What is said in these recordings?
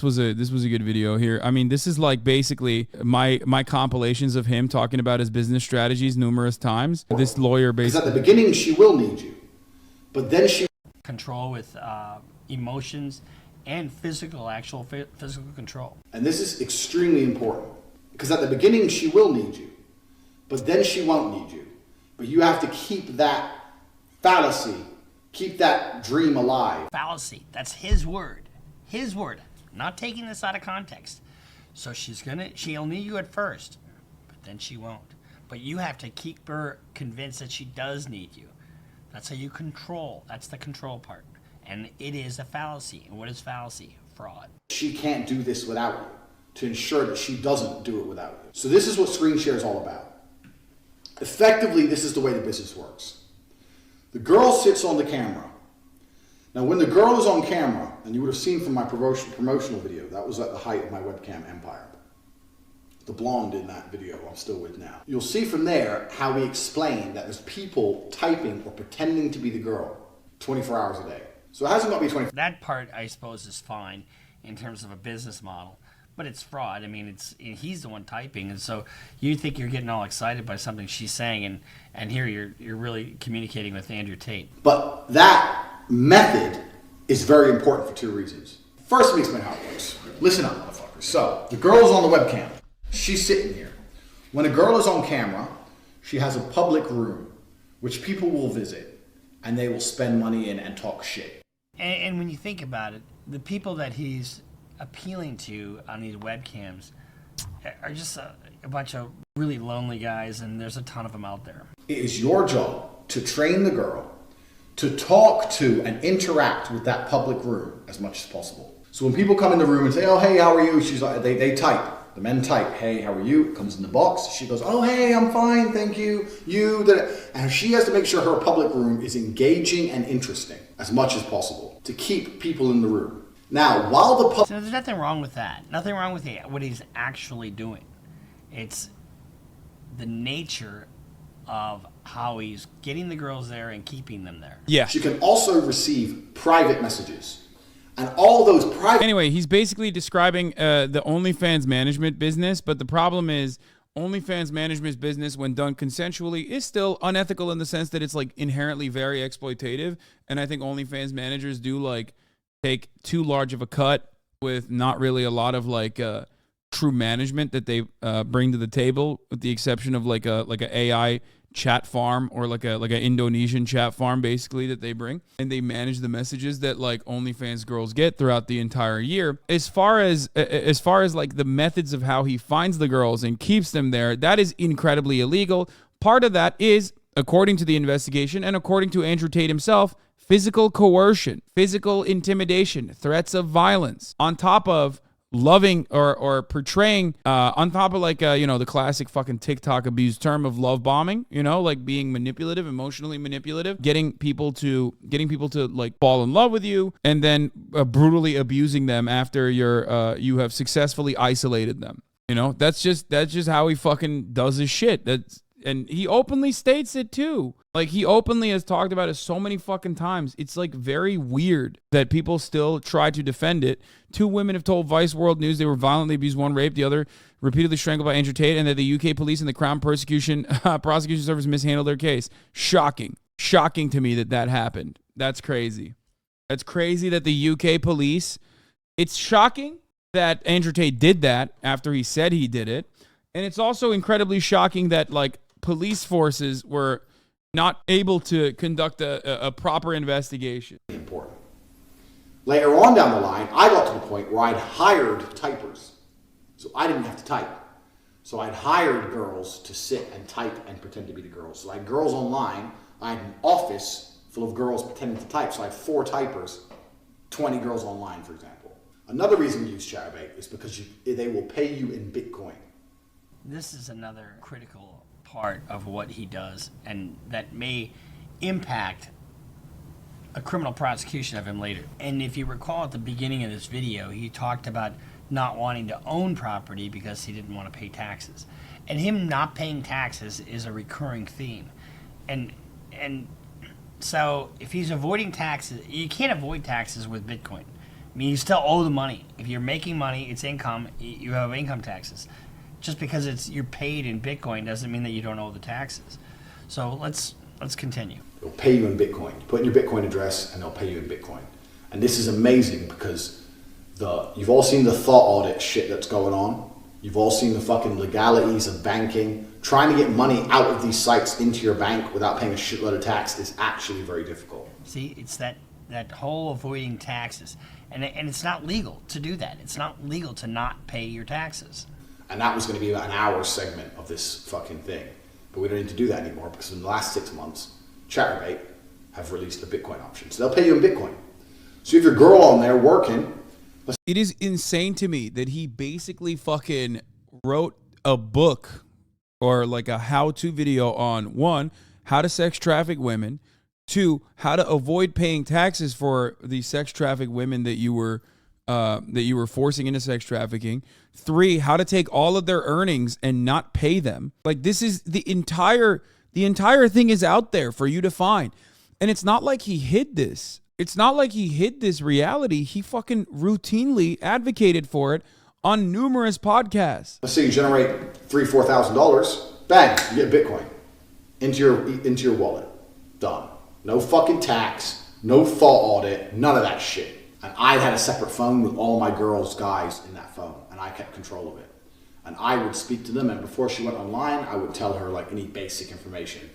This was a good video here. I mean, this is like basically my compilations of him talking about his business strategies numerous times. This lawyer basically, because at the beginning she will need you, but then she control with emotions and actual physical control. And this is extremely important, because at the beginning she will need you, but then she won't need you. But you have to keep that fallacy, keep that dream alive. Fallacy, that's his word. His word. Not taking this out of context. So she'll need you at first, but then she won't. But you have to keep her convinced that she does need you. That's how you control. That's the control part. And it is a fallacy. And what is fallacy? Fraud. She can't do this without you, to ensure that she doesn't do it without you. So this is what screen share is all about. Effectively, this is the way the business works. The girl sits on the camera. Now, when the girl is on camera, and you would have seen from my promotional video, that was at the height of my webcam empire. The blonde in that video I'm still with now. You'll see from there how we explain that there's people typing or pretending to be the girl 24 hours a day. So it hasn't got to be 24. That part, I suppose, is fine in terms of a business model. But it's fraud. I mean, he's the one typing, and so you think you're getting all excited by something she's saying, and here you're really communicating with Andrew Tate. But that method is very important for two reasons. First, let me explain how it works. Listen up, motherfuckers. So the girl's on the webcam. She's sitting here. When a girl is on camera, she has a public room, which people will visit, and they will spend money in and talk shit. And when you think about it, the people that he's appealing to on these webcams are just a bunch of really lonely guys, and there's a ton of them out there. It is your job to train the girl to talk to and interact with that public room as much as possible. So when people come in the room and say, oh, hey, how are you? She's like, they type. The men type, hey, how are you? It comes in the box. She goes, oh, hey, I'm fine, thank you. And she has to make sure her public room is engaging and interesting as much as possible to keep people in the room. Now, while the public... So there's nothing wrong with that. Nothing wrong with what he's actually doing. It's the nature of how he's getting the girls there and keeping them there. yeah. She can also receive private messages. And all those private... Anyway, he's basically describing the OnlyFans management business, but the problem is OnlyFans management business, when done consensually, is still unethical in the sense that it's like inherently very exploitative. And I think OnlyFans managers do like take too large of a cut with not really a lot of like true management that they bring to the table, with the exception of like a AI chat farm or like an Indonesian chat farm basically that they bring, and they manage the messages that like OnlyFans girls get throughout the entire year. As far as like the methods of how he finds the girls and keeps them there, that is incredibly illegal. Part of that is, according to the investigation and according to Andrew Tate himself, physical coercion, physical intimidation, threats of violence, on top of loving or portraying, on top of like, the classic fucking TikTok abused term of love bombing, like being manipulative, emotionally manipulative, getting people to like fall in love with you, and then brutally abusing them after you have successfully isolated them. That's just how he fucking does his shit. And he openly states it too. Like, he openly has talked about it so many fucking times. It's like very weird that people still try to defend it. 2 women have told Vice World News they were violently abused, one raped, the other repeatedly strangled by Andrew Tate, and that the UK police and the Crown Prosecution Service mishandled their case. Shocking. Shocking to me that happened. That's crazy. That's crazy that the UK police... It's shocking that Andrew Tate did that after he said he did it. And it's also incredibly shocking that, like, police forces were not able to conduct a proper investigation. Important. Later on down the line, I got to the point where I'd hired typers. So I didn't have to type. So I'd hired girls to sit and type and pretend to be the girls. So I had girls online. I had an office full of girls pretending to type. So I had 4 typers, 20 girls online, for example. Another reason we use Chatterbait is because they will pay you in Bitcoin. This is another critical part of what he does, and that may impact a criminal prosecution of him later. And if you recall at the beginning of this video, he talked about not wanting to own property because he didn't want to pay taxes. And him not paying taxes is a recurring theme. And so if he's avoiding taxes, you can't avoid taxes with Bitcoin. I mean, you still owe the money. If you're making money, it's income. You have income taxes. Just because you're paid in Bitcoin doesn't mean that you don't owe the taxes. So let's continue. They'll pay you in Bitcoin. You put in your Bitcoin address, and they'll pay you in Bitcoin. And this is amazing because you've all seen the thought audit shit that's going on. You've all seen the fucking legalities of banking. Trying to get money out of these sites into your bank without paying a shitload of tax is actually very difficult. See, it's that whole avoiding taxes. And it's not legal to do that. It's not legal to not pay your taxes. And that was going to be about an hour segment of this fucking thing. But we don't need to do that anymore because in the last 6 months, ChatterBait have released a Bitcoin option. So they'll pay you in Bitcoin. So if your girl on there working... It is insane to me that he basically fucking wrote a book or like a how-to video on, 1, how to sex traffic women, 2, how to avoid paying taxes for the sex trafficked women that you were forcing into sex trafficking, 3, how to take all of their earnings and not pay them. Like, this is the entire thing is out there for you to find. And it's not like he hid this. It's not like he hid this reality. He fucking routinely advocated for it on numerous podcasts. Let's say you generate $3,000-$4,000, bang, you get Bitcoin into your wallet. Done. No fucking tax, no thought audit, none of that shit. And I had a separate phone with all my girls' guys in that phone, and I kept control of it. And I would speak to them, and before she went online, I would tell her like any basic information.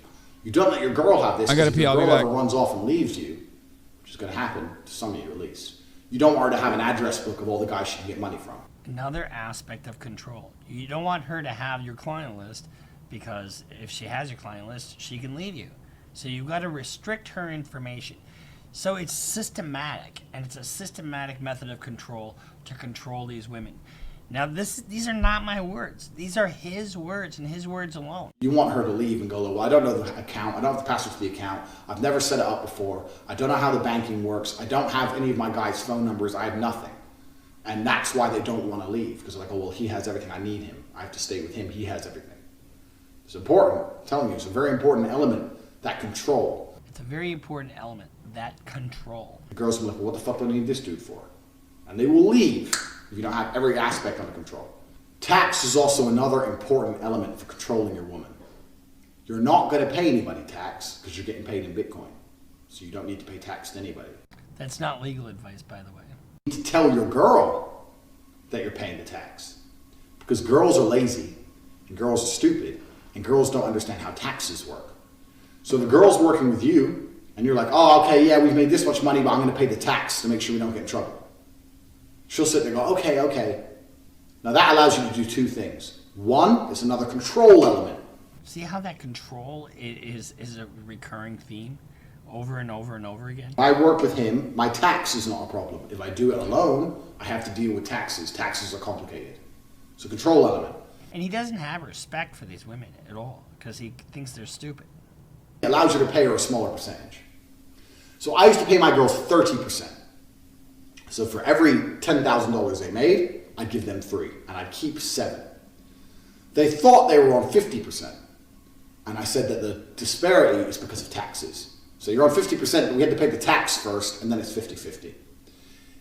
You don't let your girl have this. I gotta if pee, your I'll be girl back. ever runs off and leaves you, which is going to happen to some of you at least. You don't want her to have an address book of all the guys she can get money from. Another aspect of control. You don't want her to have your client list because if she has your client list, she can leave you. So you've got to restrict her information. So it's systematic, and it's a systematic method of control to control these women. Now, these are not my words. These are his words and his words alone. You want her to leave and go, well, I don't know the account. I don't have the password to the account. I've never set it up before. I don't know how the banking works. I don't have any of my guys' phone numbers. I have nothing. And that's why they don't want to leave. Because they're like, oh, well, he has everything. I need him. I have to stay with him. He has everything. It's important. I'm telling you, it's a very important element, that control. It's a very important element, that control. The girls will be like, well, what the fuck do I need this dude for? And they will leave if you don't have every aspect under control. Tax is also another important element for controlling your woman. You're not going to pay anybody tax because you're getting paid in Bitcoin. So you don't need to pay tax to anybody. That's not legal advice, by the way. You need to tell your girl that you're paying the tax. Because girls are lazy, and girls are stupid, and girls don't understand how taxes work. So the girl's working with you, and you're like, oh, okay, yeah, we've made this much money, but I'm going to pay the tax to make sure we don't get in trouble. She'll sit there and go, okay. Now that allows you to do 2 things. 1, it's another control element. See how that control is a recurring theme over and over and over again? If I work with him, my tax is not a problem. If I do it alone, I have to deal with taxes. Taxes are complicated. It's a control element. And he doesn't have respect for these women at all because he thinks they're stupid. It allows you to pay her a smaller percentage. So I used to pay my girls 30%. So for every $10,000 they made, I'd give them 3, and I'd keep 7. They thought they were on 50%. And I said that the disparity is because of taxes. So you're on 50%, but we had to pay the tax first, and then it's 50-50.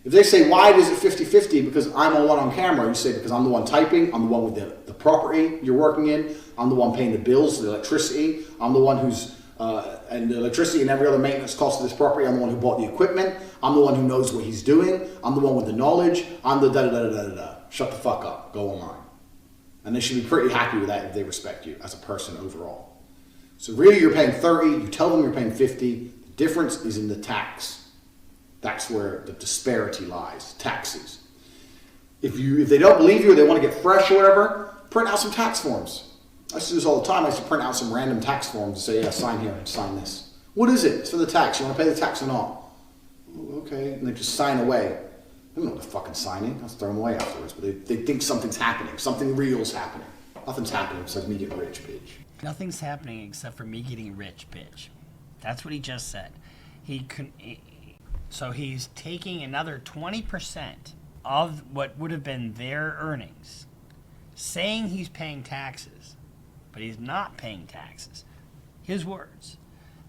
If they say, why is it 50-50? Because I'm the one on camera. You say, because I'm the one typing, I'm the one with the property you're working in, I'm the one paying the bills, the electricity, I'm the one who's, and the electricity and every other maintenance cost of this property, I'm the one who bought the equipment, I'm the one who knows what he's doing, I'm the one with the knowledge, I'm the da-da-da-da-da-da. Shut the fuck up, go online. And they should be pretty happy with that if they respect you as a person overall. So really you're paying 30, you tell them you're paying 50, the difference is in the tax. That's where the disparity lies, taxes. If they don't believe you or they want to get fresh or whatever, print out some tax forms. I used to do this all the time. I used to print out some random tax forms and say, yeah, sign here and sign this. What is it? It's for the tax. You want to pay the tax or not? Oh, okay. And they just sign away. They don't know what they're fucking signing. I'll throw them away afterwards. But they think something's happening. Something real's happening. Nothing's happening besides me getting rich, bitch. Nothing's happening except for me getting rich, bitch. That's what he just said. So he's taking another 20% of what would have been their earnings, saying he's paying taxes, but he's not paying taxes. His words.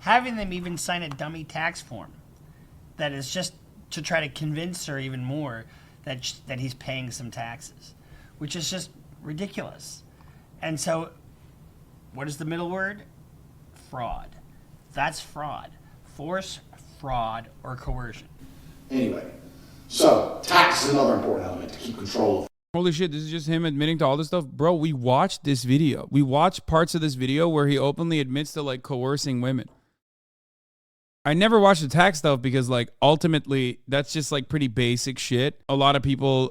Having them even sign a dummy tax form that is just to try to convince her even more that he's paying some taxes, which is just ridiculous. And so, what is the middle word? Fraud. That's fraud. Force, fraud, or coercion. Anyway, so tax is another important element to keep control of. Holy shit, this is just him admitting to all this stuff? Bro, we watched this video. We watched parts of this video where he openly admits to like coercing women. I never watched the tax stuff because like ultimately that's just like pretty basic shit. A lot of people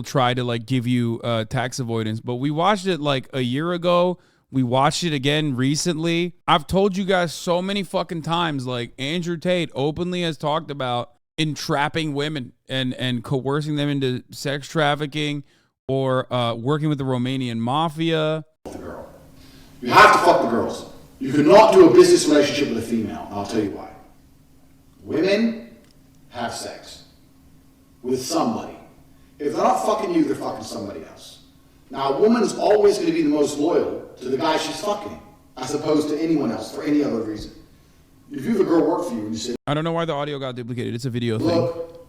try to like give you tax avoidance, but we watched it like a year ago. We watched it again recently. I've told you guys so many fucking times, like Andrew Tate openly has talked about entrapping women and coercing them into sex trafficking or working with the Romanian mafia. The girl. You have to fuck the girls. You cannot do a business relationship with a female, and I'll tell you why. Women have sex with somebody. If they're not fucking you, they're fucking somebody else. Now, a woman's always going to be the most loyal to the guy she's fucking, as opposed to anyone else for any other reason. If you have a girl work for you and you say, I don't know why the audio got duplicated. It's a video thing. look,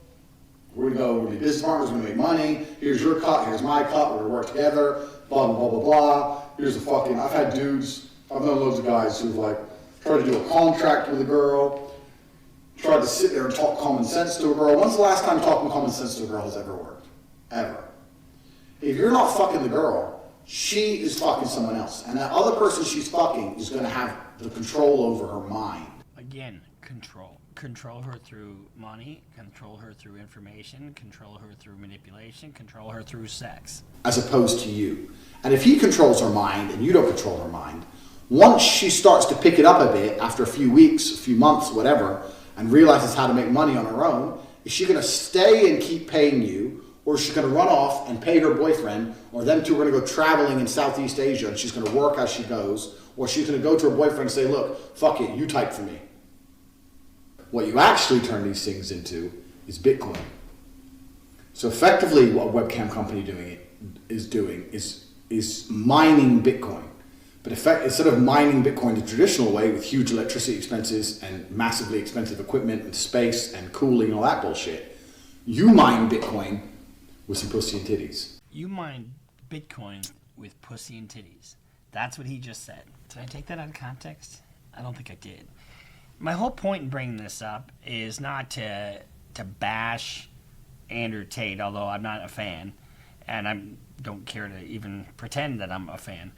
we're going to be business partners, we're going to make money, here's your cut, here's my cut, we're going to work together, blah, blah, blah, blah, blah. Here's a fucking, I've had dudes, I've known loads of guys who've like tried to do a contract with a girl, tried to sit there and talk common sense to a girl. When's the last time talking common sense to a girl has ever worked? Ever. If you're not fucking the girl, she is fucking someone else. And that other person she's fucking is going to have the control over her mind. Again, control. Control her through money, control her through information, control her through manipulation, control her through sex. As opposed to you. And if he controls her mind and you don't control her mind, once she starts to pick it up a bit after a few weeks, a few months, whatever, and realizes how to make money on her own, is she going to stay and keep paying you, or is she going to run off and pay her boyfriend, or them two are going to go traveling in Southeast Asia and she's going to work as she goes, or she's going to go to her boyfriend and say, look, fuck it, you type for me. What you actually turn these things into is Bitcoin. So effectively what a webcam company is mining Bitcoin. But instead of mining Bitcoin the traditional way with huge electricity expenses and massively expensive equipment and space and cooling and all that bullshit, you mine Bitcoin with some pussy and titties. You mine Bitcoin with pussy and titties. That's what he just said. Did I take that out of context? I don't think I did. My whole point in bringing this up is not to bash Andrew Tate, although I'm not a fan, and I don't care to even pretend that I'm a fan.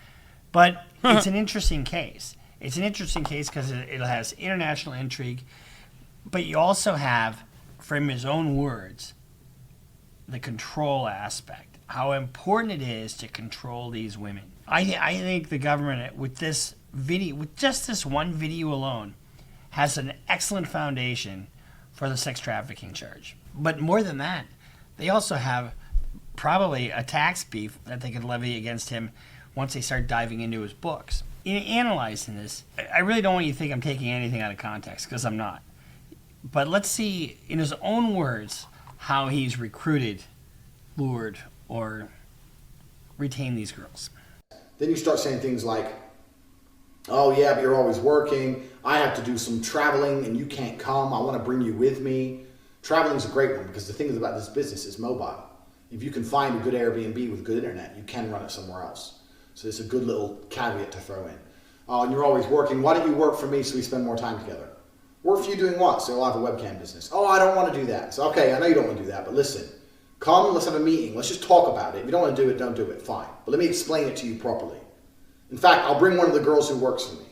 But it's an interesting case. It's an interesting case because it has international intrigue, but you also have, from his own words, the control aspect, how important it is to control these women. I think the government, with this video, with just this one video alone, has an excellent foundation for the sex trafficking charge. But more than that, they also have probably a tax beef that they could levy against him once they start diving into his books. In analyzing this, I really don't want you to think I'm taking anything out of context, because I'm not. But let's see, in his own words, how he's recruited, lured, or retained these girls. Then you start saying things like, oh yeah, but you're always working. I have to do some traveling and you can't come. I want to bring you with me. Traveling is a great one because the thing about this business is mobile. If you can find a good Airbnb with good internet, you can run it somewhere else. So it's a good little caveat to throw in. Oh, and you're always working. Why don't you work for me so we spend more time together? Work for you doing what? So I'll have a webcam business. Oh, I don't want to do that. So okay, I know you don't want to do that, but listen. Come, let's have a meeting. Let's just talk about it. If you don't want to do it, don't do it. Fine. But let me explain it to you properly. In fact, I'll bring one of the girls who works for me.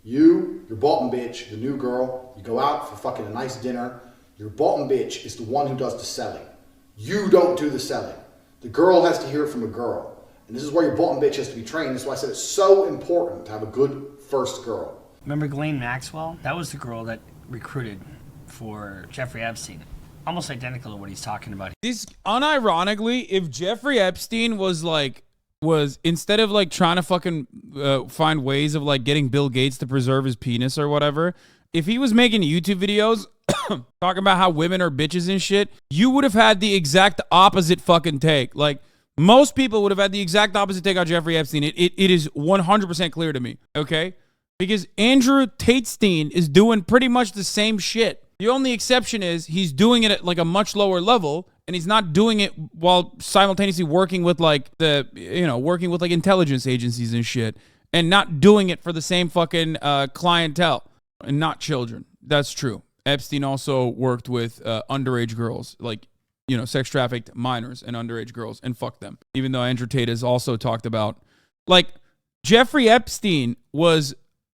Your bottom bitch, the new girl, you go out for fucking a nice dinner. Your bottom bitch is the one who does the selling. You don't do the selling. The girl has to hear it from a girl. And this is where your bottom bitch has to be trained. That's why I said it's so important to have a good first girl. Remember Ghislaine Maxwell? That was the girl that recruited for Jeffrey Epstein. Almost identical to what he's talking about. This, unironically, if Jeffrey Epstein was instead of like trying to fucking find ways of like getting Bill Gates to preserve his penis or whatever, if he was making YouTube videos talking about how women are bitches and shit, you would have had the exact opposite fucking take. Like, most people would have had the exact opposite take on Jeffrey Epstein. It is 100% clear to me, okay? Because Andrew Tate-Stein is doing pretty much the same shit. The only exception is he's doing it at like a much lower level, and he's not doing it while simultaneously working with like working with like intelligence agencies and shit, and not doing it for the same fucking clientele and not children. That's true. Epstein also worked with underage girls, like, sex trafficked minors and underage girls, and fuck them. Even though Andrew Tate has also talked about, like, Jeffrey Epstein was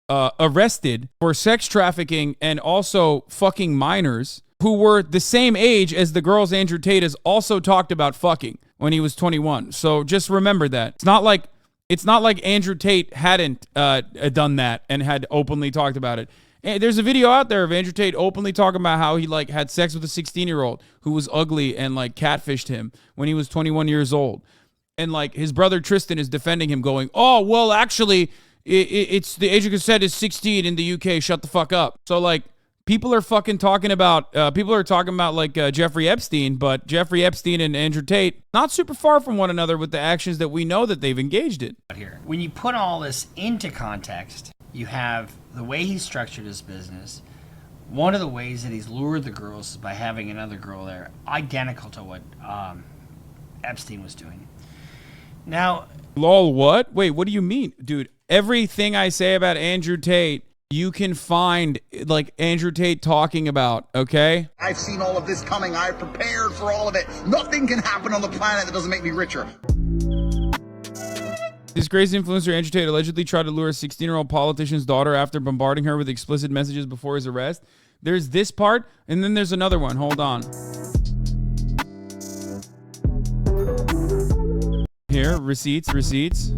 arrested for sex trafficking and also fucking minors who were the same age as the girls Andrew Tate has also talked about fucking when he was 21. So just remember that. It's not like Andrew Tate hadn't done that and had openly talked about it. And there's a video out there of Andrew Tate openly talking about how he like had sex with a 16-year-old who was ugly and like catfished him when he was 21 years old. And like his brother Tristan is defending him, going, "Oh, well, actually, it's the age of consent is 16 in the UK. Shut the fuck up." So like people are fucking talking about like Jeffrey Epstein, but Jeffrey Epstein and Andrew Tate not super far from one another with the actions that we know that they've engaged in. Here, when you put all this into context, you have the way he structured his business. One of the ways that he's lured the girls is by having another girl there, identical to what Epstein was doing. Now, lol, what? Wait, what do you mean? Dude, everything I say about Andrew Tate, you can find like Andrew Tate talking about, okay? I've seen all of this coming. I prepared for all of it. Nothing can happen on the planet that doesn't make me richer. This crazy influencer Andrew Tate allegedly tried to lure a 16-year-old politician's daughter after bombarding her with explicit messages before his arrest. There's this part, and then there's another one. Hold on. Here, receipts.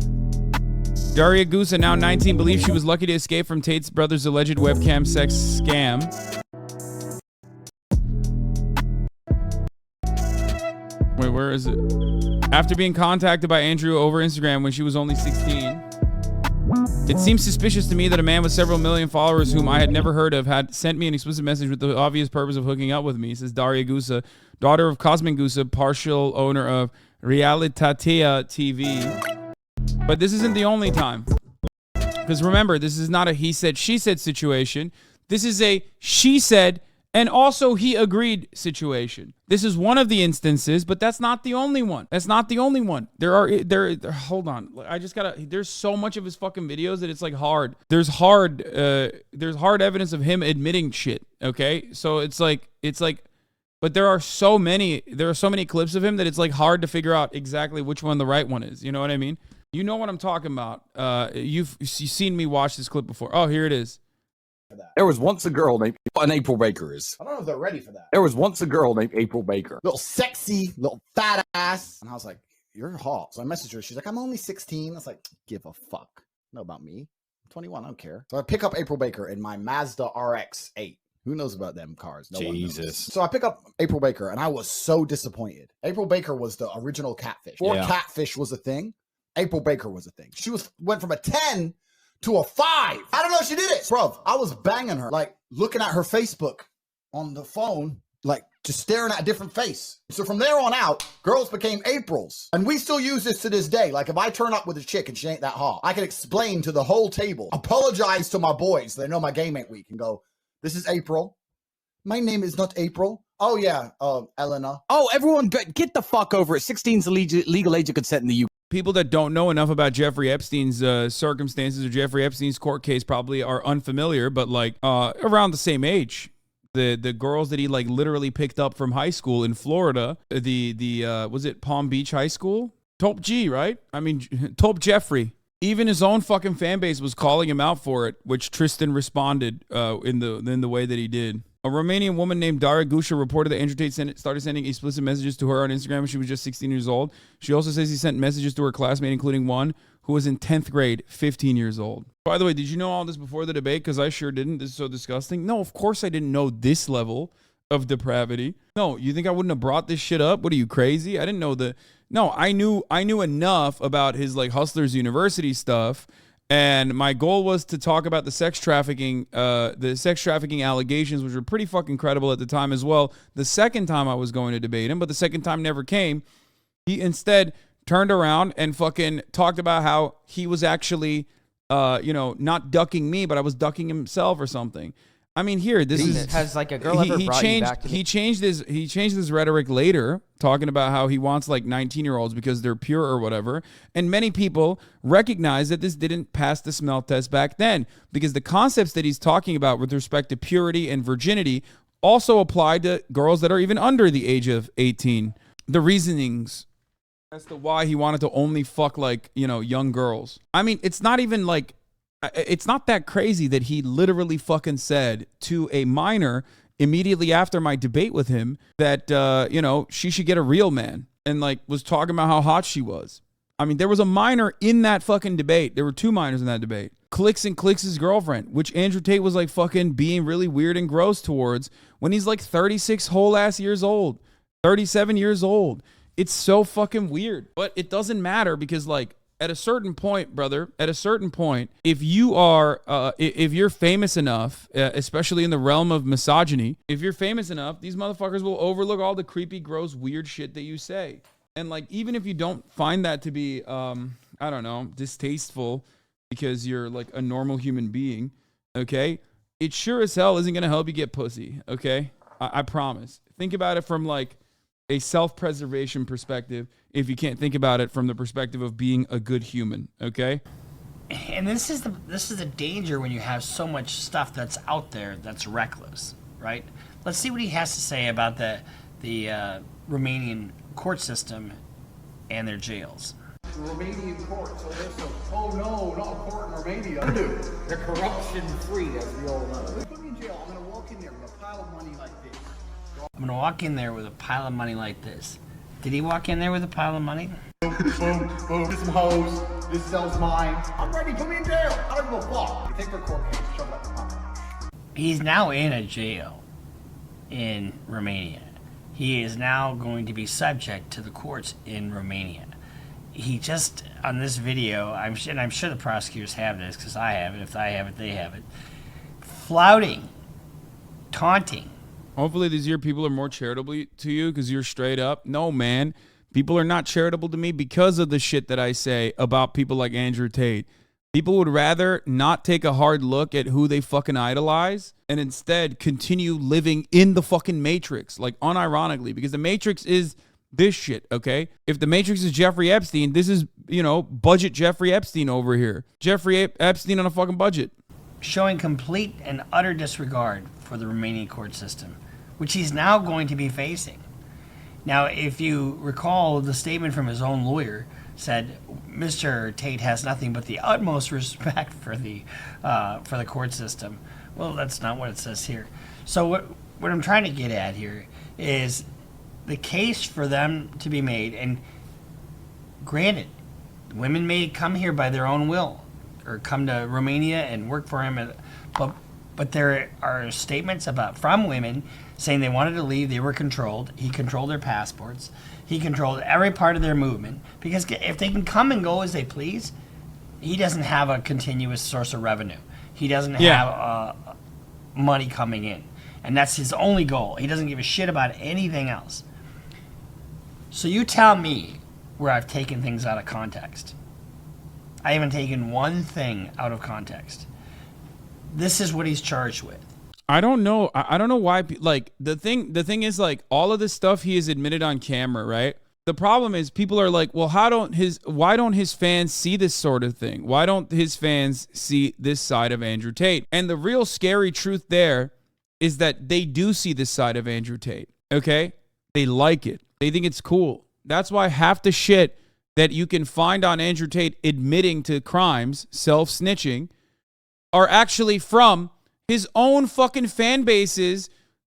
Daria Gusa, now 19, believes she was lucky to escape from Tate's brother's alleged webcam sex scam. Wait, where is it? After being contacted by Andrew over Instagram when she was only 16. It seems suspicious to me that a man with several million followers whom I had never heard of had sent me an explicit message with the obvious purpose of hooking up with me, says Daria Gusa, daughter of Cosmin Gusa, partial owner of Realitatea TV. But this isn't the only time. Because remember, this is not a he said, she said situation. This is a she said and also he agreed situation. This is one of the instances, but that's not the only one. That's not the only one. Hold on. There's so much of his fucking videos that it's like hard. There's hard evidence of him admitting shit. Okay. So it's like, but there are so many clips of him that it's like hard to figure out exactly which one the right one is. You know what I mean? You know what I'm talking about. You've seen me watch this clip before. Oh, here it is. There was once a girl named April Baker is. I don't know if they're ready for that. There was once a girl named April Baker. Little sexy, little fat ass. And I was like, you're hot. So I messaged her. She's like, I'm only 16. I was like, give a fuck. Know about me. I'm 21. I don't care. So I pick up April Baker in my Mazda RX 8. Who knows about them cars? No Jesus. One knows. So I pick up April Baker, and I was so disappointed. April Baker was the original catfish. Before catfish was a thing, April Baker was a thing. She went from a 10 to a 5. I don't know if she did it. Bro, I was banging her, like looking at her Facebook on the phone, like just staring at a different face. So from there on out, girls became Aprils. And we still use this to this day. Like if I turn up with a chick and she ain't that hot, I can explain to the whole table, apologize to my boys so they know my game ain't weak, and go, this is April. My name is not April. Oh yeah, Elena. Oh, everyone get the fuck over it. 16's the legal age of consent in the UK. People that don't know enough about Jeffrey Epstein's circumstances or Jeffrey Epstein's court case probably are unfamiliar, but like around the same age. The girls that he like literally picked up from high school in Florida, was it Palm Beach High School? Top G, right? I mean, Top Jeffrey. Even his own fucking fan base was calling him out for it, which Tristan responded in the way that he did. A Romanian woman named Daria Gusa reported that Andrew Tate started sending explicit messages to her on Instagram when she was just 16 years old. She also says he sent messages to her classmate, including one who was in 10th grade, 15 years old. By the way, did you know all this before the debate? Because I sure didn't. This is so disgusting. No, of course I didn't know this level of depravity. No, you think I wouldn't have brought this shit up? What are you, crazy? I didn't know No, I knew enough about his like Hustlers University stuff. And my goal was to talk about the sex trafficking allegations, which were pretty fucking credible at the time as well. The second time I was going to debate him, but the second time never came. He instead turned around and fucking talked about how he was actually, not ducking me, but I was ducking himself or something. I mean, here, this is has like a girl ever brought you back to me? He changed his rhetoric later, talking about how he wants like 19-year-olds because they're pure or whatever. And many people recognize that this didn't pass the smell test back then, because the concepts that he's talking about with respect to purity and virginity also apply to girls that are even under the age of 18. The reasonings as to why he wanted to only fuck like, young girls. I mean, it's not even like, it's not that crazy that he literally fucking said to a minor immediately after my debate with him that, she should get a real man, and like was talking about how hot she was. I mean, there was a minor in that fucking debate. There were 2 minors in that debate. Clicks and Clicks' girlfriend, which Andrew Tate was like fucking being really weird and gross towards when he's like 36 whole ass years old, 37 years old. It's so fucking weird, but it doesn't matter, because like, at a certain point, brother, if you are, if you're famous enough, especially in the realm of misogyny, if you're famous enough, these motherfuckers will overlook all the creepy, gross, weird shit that you say. And like, even if you don't find that to be, I don't know, distasteful because you're like a normal human being, okay, it sure as hell isn't going to help you get pussy, okay? I promise. Think about it from like a self-preservation perspective, if you can't think about it from the perspective of being a good human, okay? And this is the danger when you have so much stuff that's out there that's reckless, right? Let's see what he has to say about the Romanian court system and their jails. The Romanian court, so there's some, oh no, not a court in Romania. Dude, they're corruption-free, as we all know. They put me in jail, I'm gonna walk in there with a pile of money like this. I'm gonna walk in there with a pile of money like this. Did he walk in there with a pile of money? Boom, boom, get some hoes, this cell's mine. I'm ready, put me in jail. I don't give a fuck. You take their court case, shove it up the pocket. He's now in a jail in Romania. He is now going to be subject to the courts in Romania. He just, on this video, I'm sure the prosecutors have this, because I have it. If I have it, they have it. Flouting, taunting. Hopefully these year people are more charitable to you because you're straight up. No, man. People are not charitable to me because of the shit that I say about people like Andrew Tate. People would rather not take a hard look at who they fucking idolize and instead continue living in the fucking Matrix, like unironically, because the Matrix is this shit, okay? If the Matrix is Jeffrey Epstein, this is, budget Jeffrey Epstein over here. Jeffrey Epstein on a fucking budget. Showing complete and utter disregard for the Romanian court system, which he's now going to be facing. Now, if you recall, the statement from his own lawyer said Mr. Tate has nothing but the utmost respect for the court system. Well, that's not what it says here. So what I'm trying to get at here is the case for them to be made, and granted, women may come here by their own will or come to Romania and work for him, but there are statements from women saying they wanted to leave, they were controlled, he controlled their passports, he controlled every part of their movement, because if they can come and go as they please, he doesn't have a continuous source of revenue. He doesn't have money coming in, and that's his only goal. He doesn't give a shit about anything else. So you tell me where I've taken things out of context. I haven't taken one thing out of context. This is what he's charged with. I don't know. I don't know why. Like the thing is, like, all of this stuff he has admitted on camera, right? The problem is people are like, well, why don't his fans see this sort of thing? Why don't his fans see this side of Andrew Tate? And the real scary truth there is that they do see this side of Andrew Tate. Okay, they like it. They think it's cool. That's why half the shit that you can find on Andrew Tate admitting to crimes, self-snitching, are actually from his own fucking fan base's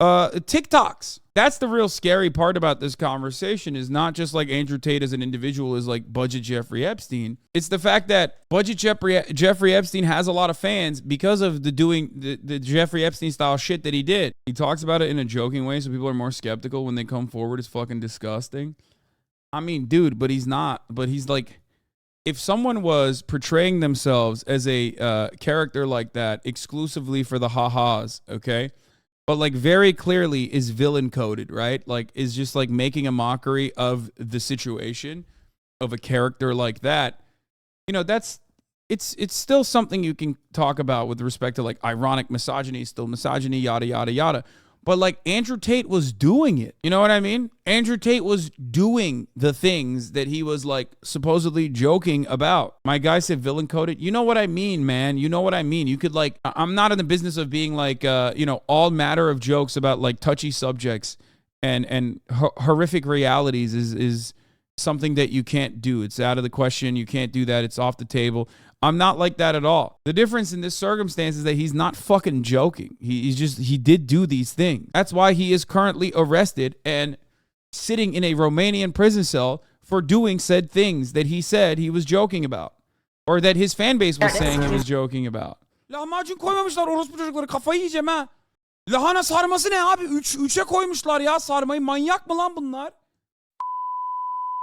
TikToks. That's the real scary part about this conversation, is not just like Andrew Tate as an individual is like budget Jeffrey Epstein. It's the fact that budget Jeffrey Epstein has a lot of fans because of the Jeffrey Epstein style shit that he did. He talks about it in a joking way, so people are more skeptical when they come forward. It's fucking disgusting. I mean, dude, but he's not. But he's like, if someone was portraying themselves as a character like that exclusively for the ha-has, okay, but like very clearly is villain coded, right? Like is just like making a mockery of the situation of a character like that, that's it's still something you can talk about with respect to like ironic misogyny, still misogyny, yada, yada, yada. But like Andrew Tate was doing it. You know what I mean? Andrew Tate was doing the things that he was like supposedly joking about. My guy said villain coded. You know what I mean, man? You know what I mean? You could like, I'm not in the business of being like, all matter of jokes about like touchy subjects and horrific realities is something that you can't do. It's out of the question. You can't do that. It's off the table. I'm not like that at all. The difference in this circumstance is that he's not fucking joking. He did do these things. That's why he is currently arrested and sitting in a Romanian prison cell for doing said things that he said he was joking about. Or that his fan base was saying he was joking about. Lahmacun koymamışlar orospu çocukları, kafayı yiyeceğim ha. Lahana sarması ne abi? Üçe koymuşlar ya sarmayı. Manyak mı lan bunlar?